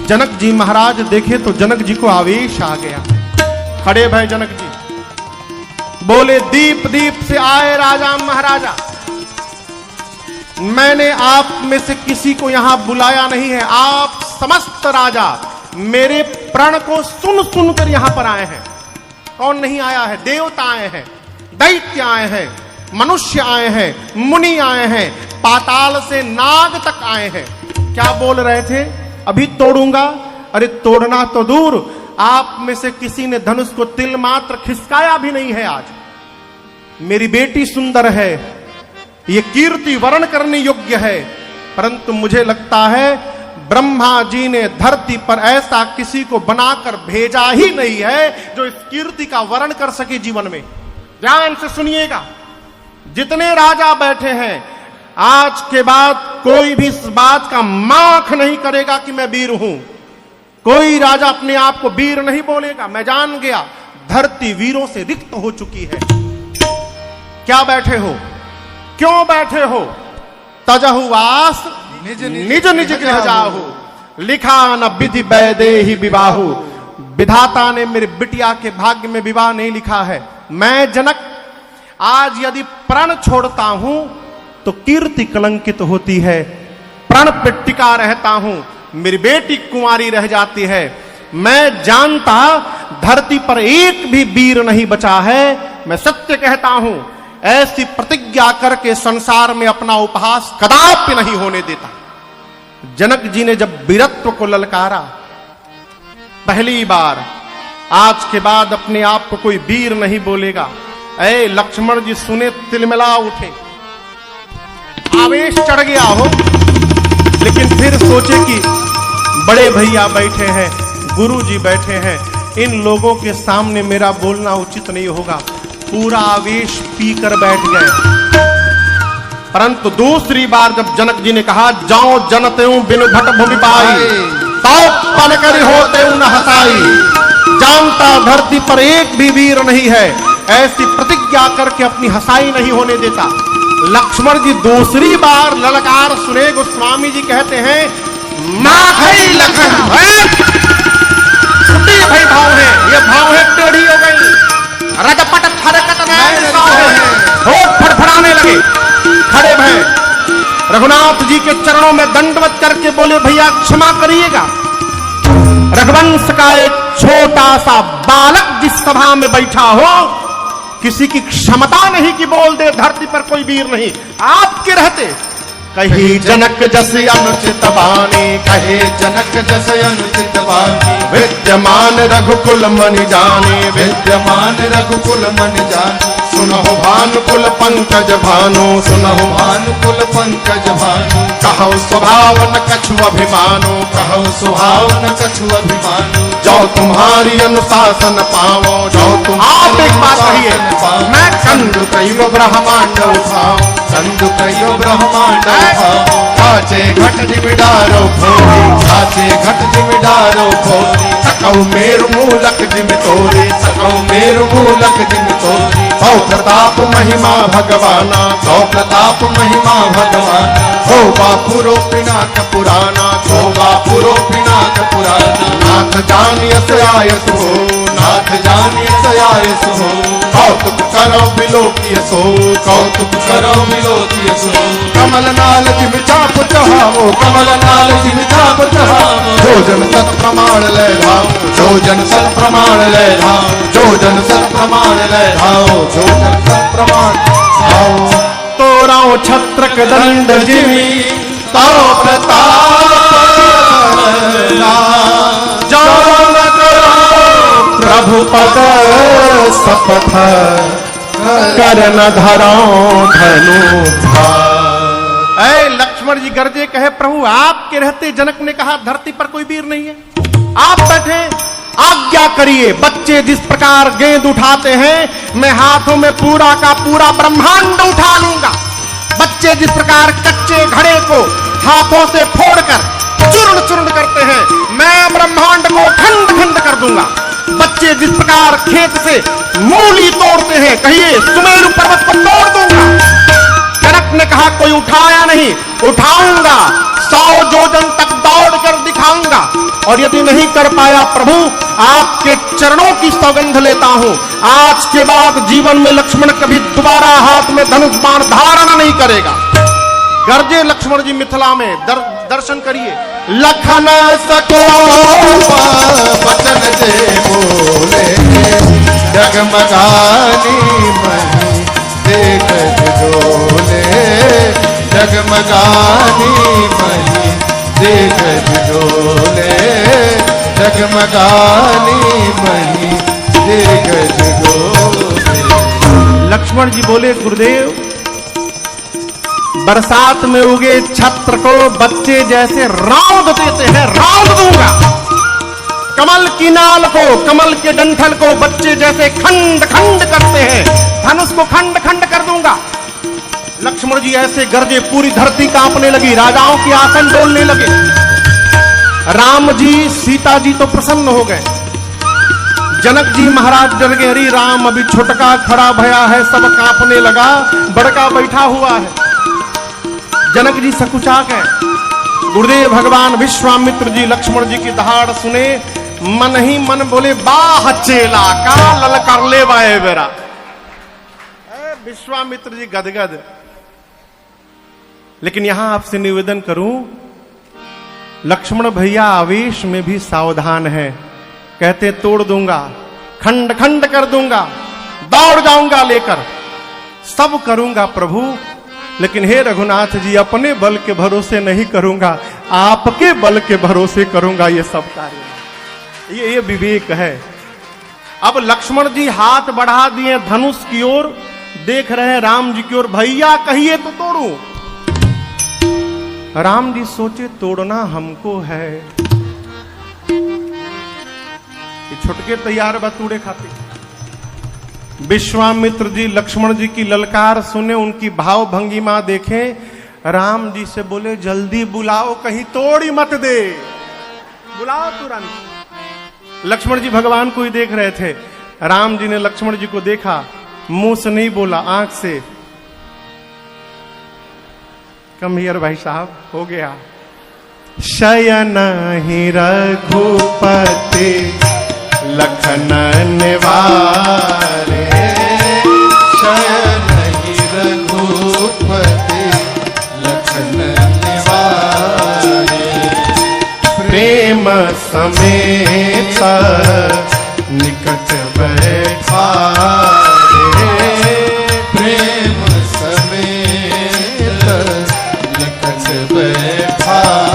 जनक जी महाराज देखे तो जनक जी को आवेश आ गया। खड़े भय जनक जी बोले, दीप दीप से आए राजा महाराजा, मैंने आप में से किसी को यहां बुलाया नहीं है। आप समस्त राजा मेरे प्रण को सुन सुनकर यहां पर आए हैं। कौन नहीं आया है? देवता आए हैं, दैत्य आए हैं, मनुष्य आए हैं, मुनि आए हैं, पाताल से नाग तक आए हैं। क्या बोल रहे थे? अभी तोड़ूंगा। अरे तोड़ना तो दूर, आप में से किसी ने धनुष को तिल मात्र खिसकाया भी नहीं है। आज मेरी बेटी सुंदर है, ये कीर्ति वर्ण करने योग्य है, परंतु मुझे लगता है ब्रह्मा जी ने धरती पर ऐसा किसी को बनाकर भेजा ही नहीं है जो इस कीर्ति का वर्ण कर सके जीवन में। ध्यान से सुनिएगा, जितने राजा बैठे हैं, आज के बाद कोई भी इस बात का माख नहीं करेगा कि मैं वीर हूं। कोई राजा अपने आप को वीर नहीं बोलेगा। मैं जान गया धरती वीरों से रिक्त हो चुकी है। क्या बैठे हो? क्यों बैठे हो? तजहु वास निज निज गृह जाहु, लिखा न विधि वैदेही विवाहु। विधाता ने मेरे बिटिया के भाग्य में विवाह नहीं लिखा है। मैं जनक आज यदि प्रण छोड़ता हूं तो कीर्ति कलंकित होती है। प्रण पे टिका रहता हूं, मेरी बेटी कुंवारी रह जाती है। मैं जानता धरती पर एक भी वीर नहीं बचा है। मैं सत्य कहता हूं, ऐसी प्रतिज्ञा करके संसार में अपना उपहास कदापि नहीं होने देता। जनक जी ने जब वीरत्व को ललकारा पहली बार, आज के बाद अपने आप को कोई वीर नहीं बोलेगा। ऐ लक्ष्मण जी सुने तिलमिला उठे, आवेश चढ़ गया हो, लेकिन फिर सोचे कि बड़े भैया बैठे हैं, गुरु जी बैठे हैं, इन लोगों के सामने मेरा बोलना उचित नहीं होगा। पूरा आवेश पीकर बैठ गए। परंतु दूसरी बार जब जनक जी ने कहा, जाओ जनते बिनु भट भूमि पाई, तो पन कर होते न हसाई। जानता धरती पर एक भी वीर नहीं है, ऐसी प्रतिज्ञा करके अपनी हसाई नहीं होने देता। लक्ष्मण जी दूसरी बार ललकार सुने। गोस्वामी जी कहते हैं, माखई लखन छुट्टी भाई भाव है, ये भाव है टेढ़ी हो गई। रजपट फरकत होठ फड़फड़ाने लगे। खड़े भय रघुनाथ जी के चरणों में दंडवत करके बोले, भैया क्षमा करिएगा। रघुवंश का एक छोटा सा बालक जिस सभा में बैठा हो, किसी की क्षमता नहीं कि बोल दे धरती पर कोई वीर नहीं। आपके रहते कही जनक जस अनुचित वाणी, कहे जनक जस अनुचित वाणी। विद्यमान रघुकुल मनि जाने, विद्यमान रघुकुल मन जाने। सुनहु भानुकुल पंकज भानु, सुनहु भानुकुल पंकज भानु। कहु स्वभाव न कछु अभिमानो, कहु स्वभाव न कछु अभिमानो। जो तुम्हारी अनुशासन पावो, जो तुम। आप एक बात कहिए, मैं कंदु कयो ब्रह्मांड उठाऊं, कंदु कयो ब्रह्मांड उठाऊं। काचे घट जिमिडारो खोरी, काचे घट जिमिडारो खोरी। सकौ मेरु मूलक जिम तोरे, सकौ मेरु मूलक जिम तोरे। सौ प्रताप महिमा भगवाना, सौ प्रताप महिमा भगवाना। हो बापुरो पिनाक पुराना, हो बापुरो पिनाक पुराना। नाथ जानियस आयस हो, नाथ जानियस आयस हो। कौतुक करो बिलोकिय सो, कौतुक करो बिलोकिय सो। कमल नाल जिम चाप चढ़ावो, कमल नाल जिम चाप चढ़ावो। भोजन सत प्रमाण ले धाओ, भोजन सत प्रमाण ले धाओ। भोजन सत प्रमाण ले धाओ। भोजन सत प्रमाण धाओ। तोराओ छत्रक दंड जिमी, तो प्रताप जो न करो प्रभु पद शपथ, कर न धरो धनु भार। ऐ लक्ष्मण जी गरजे कहे, प्रभु आपके रहते। जनक ने कहा, धरती पर कोई वीर नहीं है। आप बैठे, आज्ञा करिए। बच्चे जिस प्रकार गेंद उठाते हैं, मैं हाथों में पूरा का पूरा ब्रह्मांड उठा लूंगा। बच्चे जिस प्रकार कच्चे घड़े को हाथों से फोड़कर चूर्ण चूर्ण करते हैं, मैं ब्रह्मांड को खंड खंड कर दूंगा। बच्चे जिस प्रकार खेत से मूली तोड़ते हैं, कहिए सुमेरु पर्वत को तोड़ दूंगा। जनक ने कहा, कोई उठाया नहीं, उठाऊंगा। 100 जोजन तक दौड़ कर दिखाऊंगा। और यदि नहीं कर पाया प्रभु, आपके चरणों की सौगंध लेता हूं, आज के बाद जीवन में लक्ष्मण कभी दोबारा हाथ में धनुष बाण धारण नहीं करेगा। गर्जे लक्ष्मण जी मिथिला में दर्शन करिए। लखन सको वचन से बोले, जगमगानी मही देख डोले, जगमगानी मही देख डोले, जगमगानी मही देख डोले। लक्ष्मण जी बोले, गुरुदेव बरसात में उगे छत्र को बच्चे जैसे रौंद देते हैं, रौंद दूंगा। कमल की नाल को, कमल के डंठल को बच्चे जैसे खंड खंड करते हैं, धनुष को खंड खंड कर दूंगा। लक्ष्मण जी ऐसे गरजे, पूरी धरती कांपने लगी, राजाओं के आसन डोलने लगे। राम जी सीता जी तो प्रसन्न हो गए। जनक जी महाराज डर गए, अरे राम अभी छोटका खड़ा भया है, सब कांपने लगा, बड़का बैठा हुआ है। जनक जी सकुचा गए। गुरुदेव भगवान विश्वामित्र जी लक्ष्मण जी की दहाड़ सुने, मन ही मन बोले, बाह चेला का ललकार ले वाए बेरा। विश्वामित्र जी गदगद। लेकिन यहां आपसे निवेदन करूं, लक्ष्मण भैया आवेश में भी सावधान है। कहते तोड़ दूंगा, खंड खंड कर दूंगा, दौड़ जाऊंगा लेकर, सब करूंगा प्रभु, लेकिन हे रघुनाथ जी अपने बल के भरोसे नहीं करूंगा, आपके बल के भरोसे करूंगा ये सब कार्य। ये विवेक है। अब लक्ष्मण जी हाथ बढ़ा दिए धनुष की ओर, देख रहे हैं राम जी की ओर, भैया कहिए तो तोड़ूं। राम जी सोचे तोड़ना हमको है, ये छुटके तैयार बतूड़े खाते। विश्वामित्र जी लक्ष्मण जी की ललकार सुने, उनकी भाव भंगिमा देखें, राम जी से बोले, जल्दी बुलाओ, कहीं तोड़ी मत दे, बुलाओ तुरंत। लक्ष्मण जी भगवान को ही देख रहे थे। राम जी ने लक्ष्मण जी को देखा, मुंह से नहीं बोला, आंख से। कम हियर भाई साहब, हो गया। शयन ही रघुपति लखन निवारे, शयन ही रघुपति लखन निवारे, प्रेम समेत निकट बैठारे, प्रेम समेत निकट बैठारे,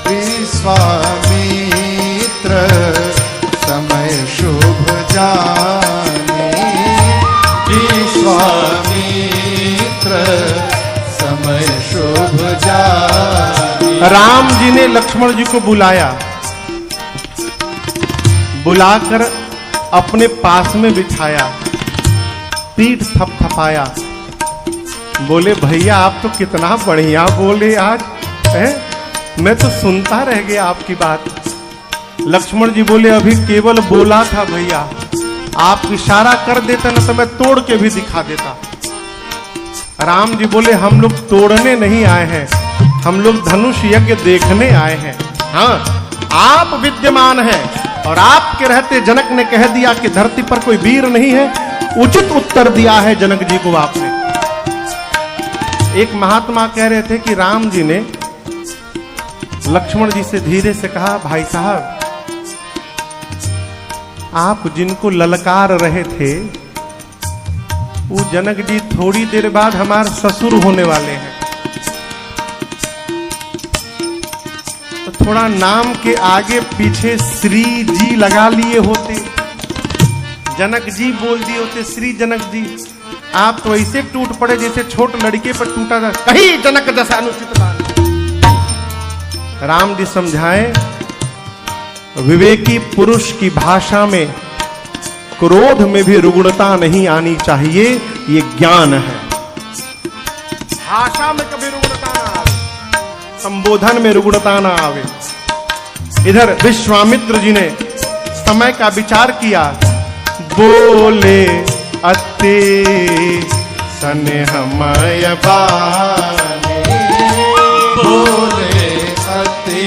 विश्वामित्र समय शुभ जाने, विश्वामित्र समय शुभ जाने। राम जी ने लक्ष्मण जी को बुलाया, बुलाकर अपने पास में बिठाया, पीठ थपथपाया, बोले भैया आप तो कितना बढ़िया बोले आज है? मैं तो सुनता रह गया आपकी बात। लक्ष्मण जी बोले अभी केवल बोला था भैया, आप इशारा कर देते ना तो मैं तोड़ के भी दिखा देता। राम जी बोले हम लोग तोड़ने नहीं आए हैं, हम लोग धनुष यज्ञ देखने आए हैं। हाँ आप विद्यमान हैं और आपके रहते जनक ने कह दिया कि धरती पर कोई वीर नहीं है, उचित उत्तर दिया है जनक जी को आपने। एक महात्मा कह रहे थे कि राम जी ने लक्ष्मण जी से धीरे से कहा, भाई साहब आप जिनको ललकार रहे थे वो जनक जी थोड़ी देर बाद हमारे ससुर होने वाले हैं, तो थोड़ा नाम के आगे पीछे श्री जी लगा लिए होते, जनक जी बोल दिए होते, श्री जनक जी। आप तो ऐसे टूट पड़े जैसे छोट लड़के पर टूटा था, कहीं जनक जैसा अनुचित बात। राम जी समझाएं, विवेकी पुरुष की भाषा में क्रोध में भी रुग्णता नहीं आनी चाहिए, ये ज्ञान है। भाषा में कभी रुग्णता ना आवे, संबोधन में रुग्णता ना आवे। इधर विश्वामित्र जी ने समय का विचार किया, बोले अति स्नेहमय बानी, बोले अति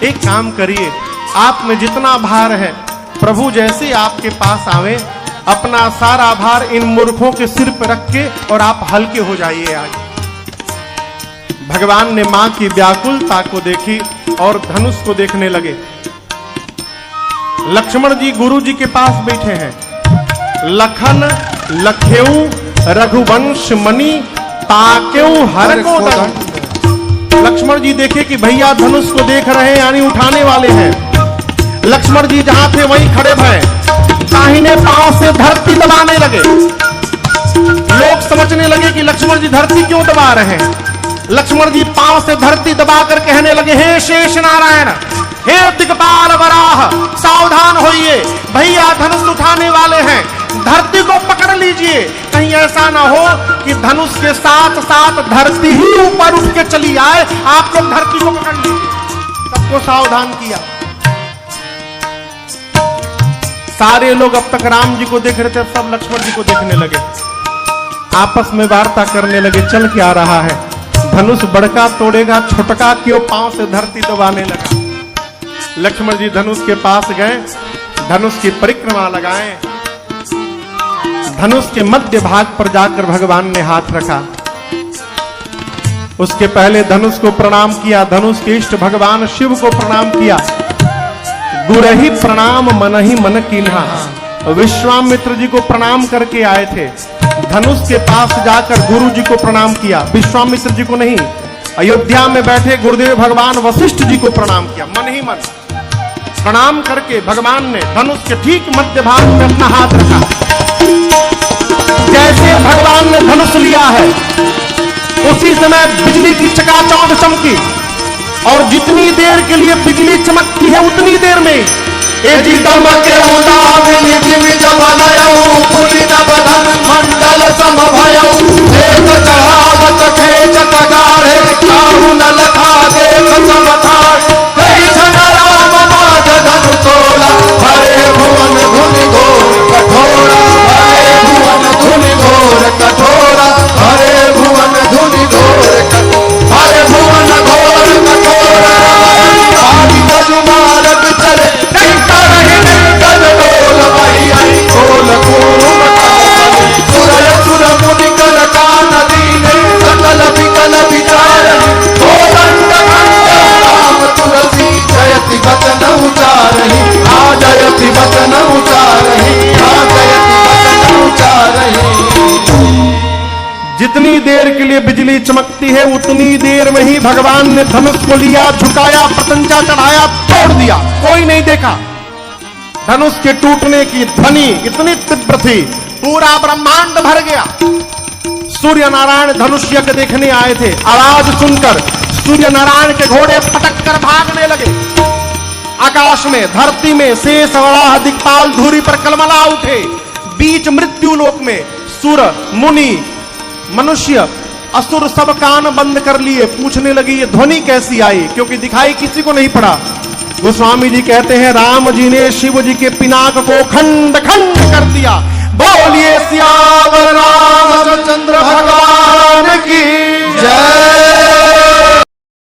एक काम करिए, आप में जितना भार है, प्रभु जैसे आपके पास आवे, अपना सारा भार इन मूर्खों के सिर पर रख के और आप हल्के हो जाइए। आज भगवान ने मां की व्याकुलता को देखी और धनुष को देखने लगे। लक्ष्मण जी गुरु जी के पास बैठे हैं। लखन लखेऊ रघुवंश मणि ताकेऊ हर को दंड। लक्ष्मण जी देखे कि भैया धनुष को देख रहे हैं, यानी उठाने वाले हैं। लक्ष्मण जी जहां थे वहीं खड़े भय, दाहिने पांव से धरती दबाने लगे। लोग समझने लगे कि लक्ष्मण जी धरती क्यों दबा रहे हैं। लक्ष्मण जी पांव से धरती दबाकर कहने लगे, हे शेष नारायण, हे दिग्पाल वराह, सावधान होइए, भैया धनुष उठाने वाले हैं, धरती को पकड़ लीजिए। कहीं ऐसा ना हो कि धनुष के साथ साथ धरती ही ऊपर उठ के चली आए, आप लोग धरती को पकड़ लीजिए। सबको सावधान किया। सारे लोग अब तक राम जी को देख रहे थे, सब लक्ष्मण जी को देखने लगे, आपस में वार्ता करने लगे, चल क्या रहा है, धनुष बड़का तोड़ेगा, छोटका क्यों पांव से धरती दबाने लगा। लक्ष्मण जी धनुष के पास गए, धनुष की परिक्रमा लगाएं, धनुष के मध्य भाग पर जाकर भगवान ने हाथ रखा। उसके पहले धनुष को प्रणाम किया, धनुष के इष्ट भगवान शिव को प्रणाम किया। गुरहि प्रणाम मनहि मन कीन्हा, विश्वामित्र जी को प्रणाम करके आए थे। धनुष के पास जाकर गुरु जी को प्रणाम किया, विश्वामित्र जी को नहीं। अयोध्या में बैठे गुरुदेव भगवान वशिष्ठ जी को प्रणाम किया, मन ही मन प्रणाम करके भगवान ने धनुष के ठीक मध्य भाग में अपना हाथ रखा। जैसे भगवान ने धनुष लिया है, उसी समय बिजली की चकाचौंध चमकी, और जितनी देर के लिए बिजली चमकती है उतनी देर में मंडल समभयौ देख चढ़ावत खेच कगाढ़े काहू न लखा देख समथार कई छन राम माध धनु तोला हरे भुवन धुनि घोर कठोरा हरे भुवन धुनि घोर कठोरा हरे भुवन धुनि घोर कठोरा हरे भुवन घोर कठोरा आदि बजु मारग चले कंकर रहे कंकर डोल वही आई खोल खून सुरय सुर मुनि कर कान दीने सकल विकल विचारहि हो दंड खंड राम तुलसी जयति वचन उचारहि आ जयति वचन उचारहि आ जयति वचन उचारहि। जितनी देर के लिए बिजली चमकती है उतनी देर में ही भगवान ने धनुष को लिया, झुकाया, प्रतंचा चढ़ाया, तोड़ दिया, कोई नहीं देखा। धनुष के टूटने की ध्वनि इतनी तीव्र थी, पूरा ब्रह्मांड भर गया। सूर्य नारायण धनुष यज्ञ देखने आए थे, आवाज सुनकर सूर्य नारायण के घोड़े पटक कर भागने लगे। आकाश में, धरती में शेष वराह दिक्पाल धूरी पर कलमला उठे। बीच मृत्यु लोक में सुर मुनि मनुष्य असुर सब कान बंद कर लिए, पूछने लगे ये ध्वनि कैसी आई, क्योंकि दिखाई किसी को नहीं पड़ा। गोस्वामी जी कहते हैं राम जी ने शिव जी के पिनाक को खंड खंड कर दिया। बोलिए सियावर रामचंद्र भगवान की जय।